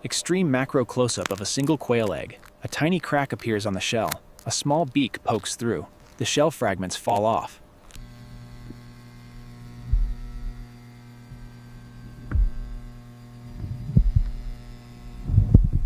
Extreme macro close-up of a single quail egg. A tiny crack appears on the shell. A small beak pokes through. The shell fragments fall off.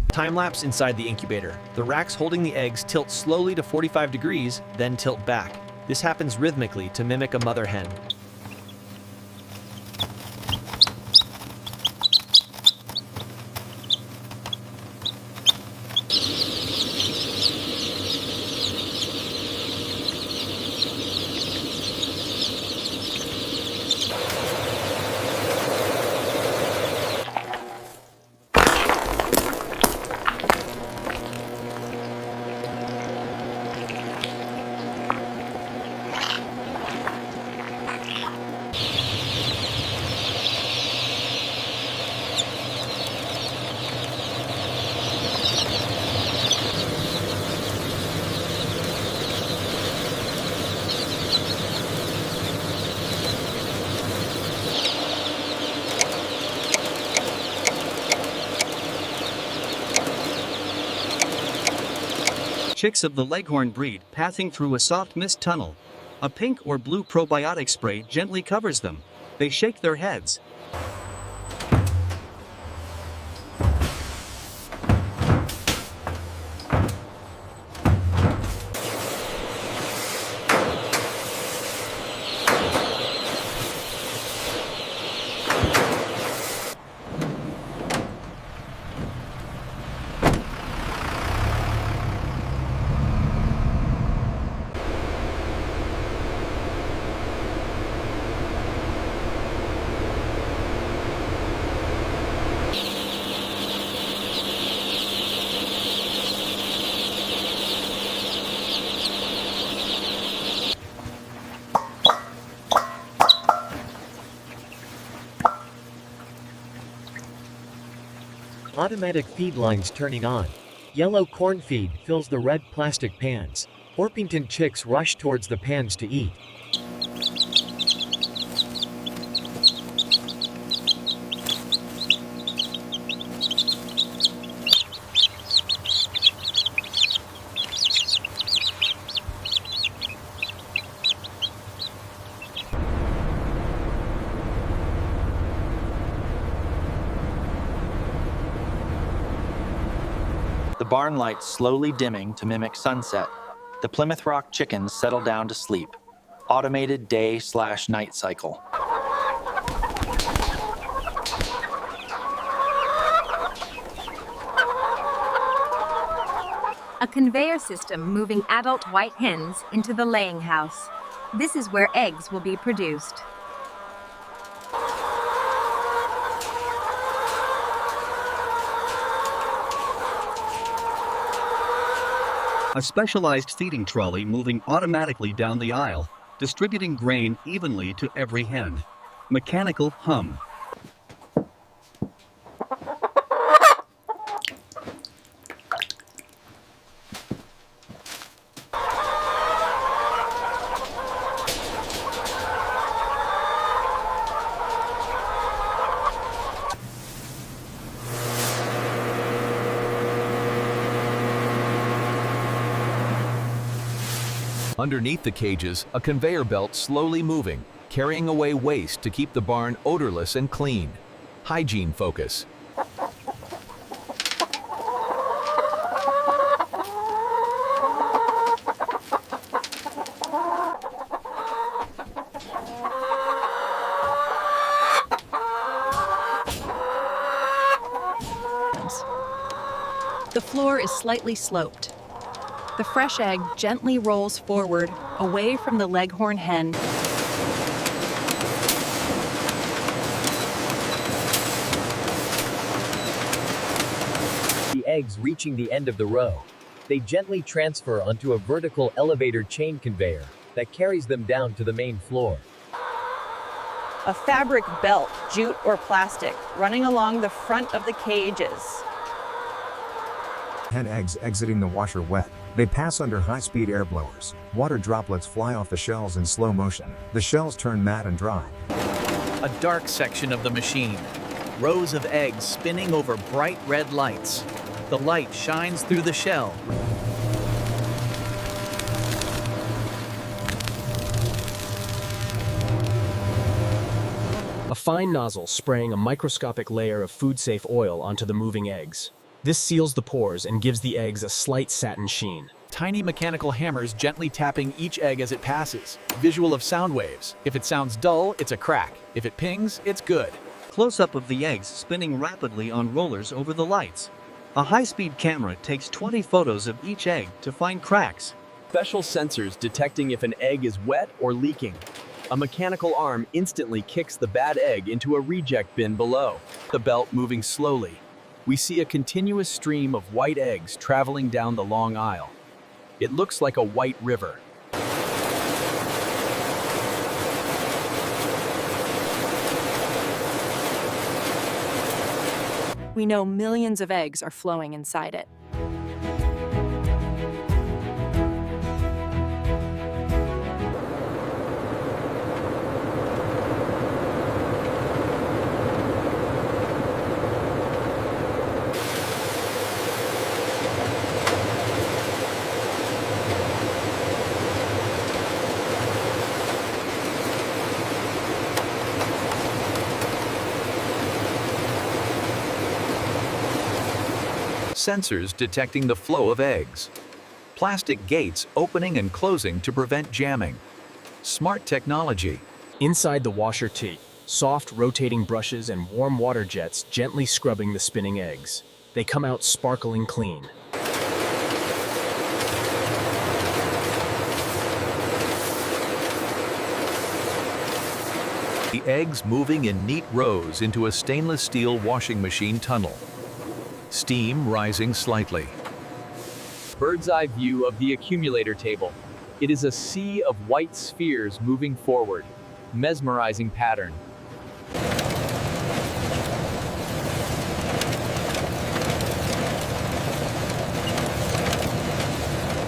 Time-lapse inside the incubator. The racks holding the eggs tilt slowly to 45 degrees, then tilt back. This happens rhythmically to mimic a mother hen. Chicks of the Leghorn breed passing through a soft mist tunnel. A pink or blue probiotic spray gently covers them. They shake their heads. Automatic feed lines turning on. Yellow corn feed fills the red plastic pans. Orpington chicks rush towards the pans to eat. The barn lights slowly dimming to mimic sunset. The Plymouth Rock chickens settle down to sleep. Automated day/night cycle. A conveyor system moving adult white hens into the laying house. This is where eggs will be produced. A specialized feeding trolley moving automatically down the aisle, distributing grain evenly to every hen. Mechanical hum. Underneath the cages, a conveyor belt slowly moving, carrying away waste to keep the barn odorless and clean. Hygiene focus. The floor is slightly sloped. The fresh egg gently rolls forward, away from the Leghorn hen. The eggs reaching the end of the row. They gently transfer onto a vertical elevator chain conveyor that carries them down to the main floor. A fabric belt, jute or plastic, running along the front of the cages. Hen eggs exiting the washer wet. They pass under high-speed air blowers. Water droplets fly off the shells in slow motion. The shells turn matte and dry. A dark section of the machine. Rows of eggs spinning over bright red lights. The light shines through the shell. A fine nozzle spraying a microscopic layer of food-safe oil onto the moving eggs. This seals the pores and gives the eggs a slight satin sheen. Tiny mechanical hammers gently tapping each egg as it passes. Visual of sound waves. If it sounds dull, it's a crack. If it pings, it's good. Close-up of the eggs spinning rapidly on rollers over the lights. A high-speed camera takes 20 photos of each egg to find cracks. Special sensors detecting if an egg is wet or leaking. A mechanical arm instantly kicks the bad egg into a reject bin below. The belt moving slowly. We see a continuous stream of white eggs traveling down the long aisle. It looks like a white river. We know millions of eggs are flowing inside it. Sensors detecting the flow of eggs. Plastic gates opening and closing to prevent jamming. Smart technology. Inside the washer T, soft rotating brushes and warm water jets gently scrubbing the spinning eggs. They come out sparkling clean. The eggs moving in neat rows into a stainless steel washing machine tunnel. Steam rising slightly. Bird's eye view of the accumulator table. It is a sea of white spheres moving forward. Mesmerizing pattern.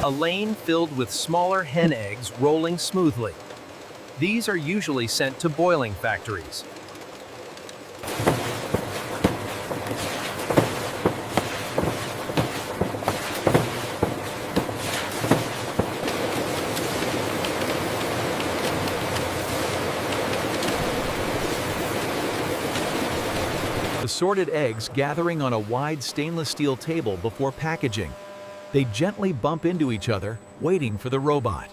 A lane filled with smaller hen eggs rolling smoothly. These are usually sent to boiling factories. Assorted eggs gathering on a wide stainless steel table before packaging. They gently bump into each other, waiting for the robot.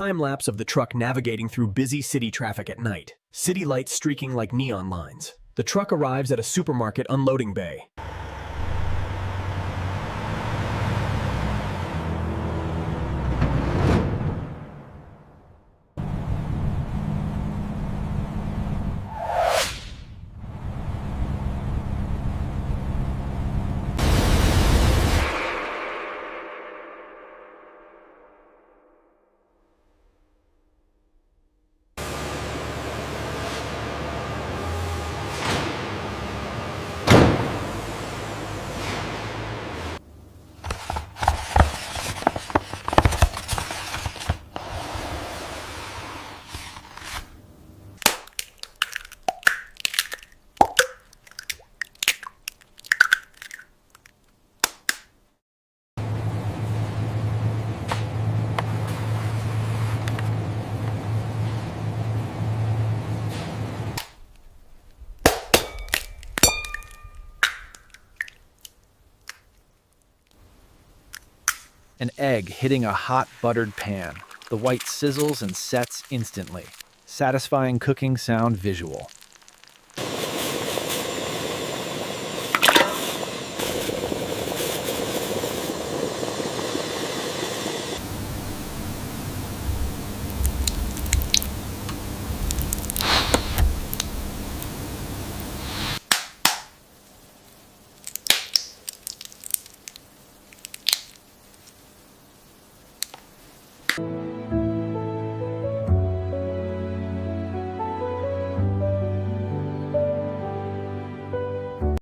time lapse of the truck navigating through busy city traffic at night, city lights streaking like neon lines. The truck arrives at a supermarket unloading bay. An egg hitting a hot buttered pan. The white sizzles and sets instantly. Satisfying cooking sound visual.